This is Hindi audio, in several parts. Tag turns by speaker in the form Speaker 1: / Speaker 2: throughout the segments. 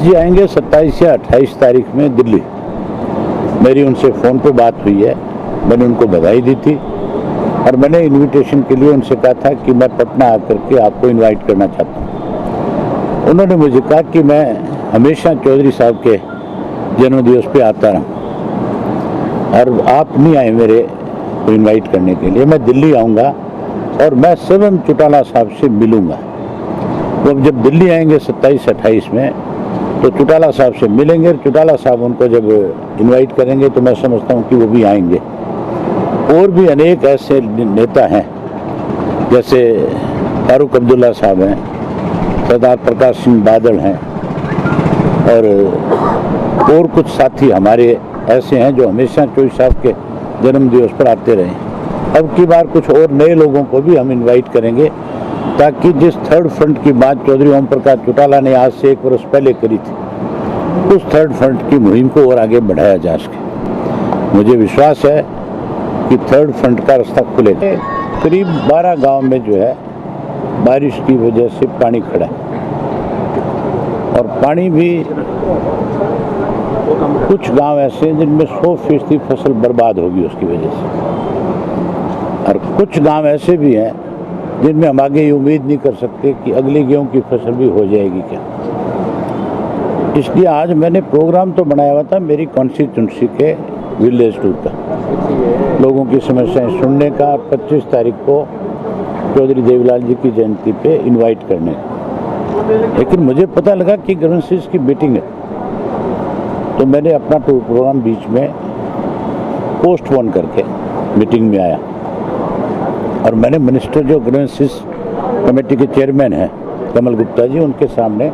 Speaker 1: जी आएंगे 27 या 28 तारीख में दिल्ली। मेरी उनसे फ़ोन पे बात हुई है। मैंने उनको बधाई दी थी और मैंने इनविटेशन के लिए उनसे कहा था कि मैं पटना आकर के आपको इनवाइट करना चाहता हूँ। उन्होंने मुझे कहा कि मैं हमेशा चौधरी साहब के जन्मदिवस पे आता रहा और आप नहीं आए मेरे को इनवाइट करने के लिए। मैं दिल्ली आऊँगा और मैं स्वयं चौटाला साहब से मिलूँगा। वो जब दिल्ली आएंगे 27-28 में तो चौटाला साहब से मिलेंगे। चौटाला साहब उनको जब इनवाइट करेंगे तो मैं समझता हूँ कि वो भी आएंगे। और भी अनेक ऐसे नेता हैं जैसे फारूक अब्दुल्ला साहब हैं, सरदार प्रकाश सिंह बादल हैं और कुछ साथी हमारे ऐसे हैं जो हमेशा चौधरी साहब के जन्मदिवस पर आते रहे। अब की बार कुछ और नए लोगों को भी हम इनवाइट करेंगे ताकि जिस थर्ड फ्रंट की बात चौधरी ओम प्रकाश चौटाला ने आज से 1 वर्ष पहले करी थी, उस थर्ड फ्रंट की मुहिम को और आगे बढ़ाया जा सके। मुझे विश्वास है कि थर्ड फ्रंट का रास्ता खुलेगा। करीब 12 गांव में जो है बारिश की वजह से पानी खड़ा है और पानी भी कुछ गांव ऐसे हैं जिनमें 100% फसल बर्बाद होगी उसकी वजह से, और कुछ गांव ऐसे भी हैं जिनमें हम आगे ये उम्मीद नहीं कर सकते कि अगली गेहूं की फसल भी हो जाएगी क्या। इसलिए आज मैंने प्रोग्राम तो बनाया हुआ था मेरी कॉन्स्टिट्यूंसी के विलेज टूर का, लोगों की समस्याएं सुनने का, 25 तारीख को चौधरी देवीलाल जी की जयंती पे इनवाइट करने का। लेकिन मुझे पता लगा कि गवर्नेंस की मीटिंग है तो मैंने अपना टूर प्रोग्राम बीच में पोस्टपोन करके मीटिंग में आया और मैंने मिनिस्टर जो गवर्नेंस कमेटी के चेयरमैन हैं कमल गुप्ता जी, उनके सामने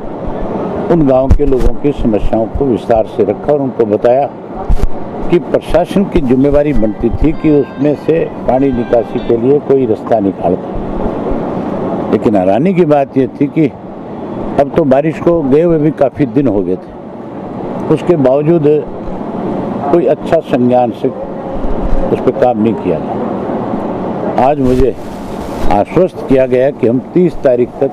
Speaker 1: उन गांव के लोगों की समस्याओं को विस्तार से रखा और उनको बताया कि प्रशासन की जिम्मेवारी बनती थी कि उसमें से पानी निकासी के लिए कोई रास्ता निकालता। लेकिन हैरानी की बात यह थी कि अब तो बारिश को गए हुए भी काफ़ी दिन हो गए थे, उसके बावजूद कोई अच्छा संज्ञान से उस पर काम नहीं किया गया। आज मुझे आश्वस्त किया गया कि हम 30 तारीख तक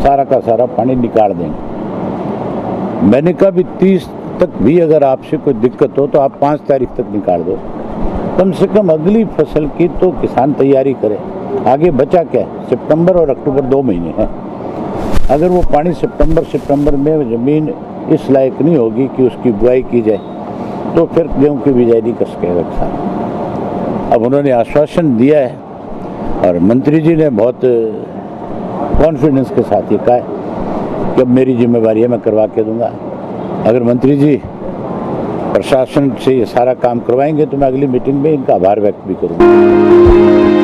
Speaker 1: सारा का सारा पानी निकाल देंगे। मैंने कहा भी 30 तक भी अगर आपसे कोई दिक्कत हो तो आप 5 तारीख तक निकाल दो, कम से कम अगली फसल की तो किसान तैयारी करे। आगे बचा क्या है, सितंबर और अक्टूबर 2 महीने हैं। अगर वो पानी सितंबर में ज़मीन इस लायक नहीं होगी कि उसकी बुआई की जाए तो फिर गेहूँ की बिजाई नहीं कर सकेगा किसान। अब उन्होंने आश्वासन दिया है और मंत्री जी ने बहुत कॉन्फिडेंस के साथ ये कहा है कि अब मेरी जिम्मेवारी है, मैं करवा के दूंगा। अगर मंत्री जी प्रशासन से ये सारा काम करवाएंगे तो मैं अगली मीटिंग में इनका आभार व्यक्त भी करूंगा।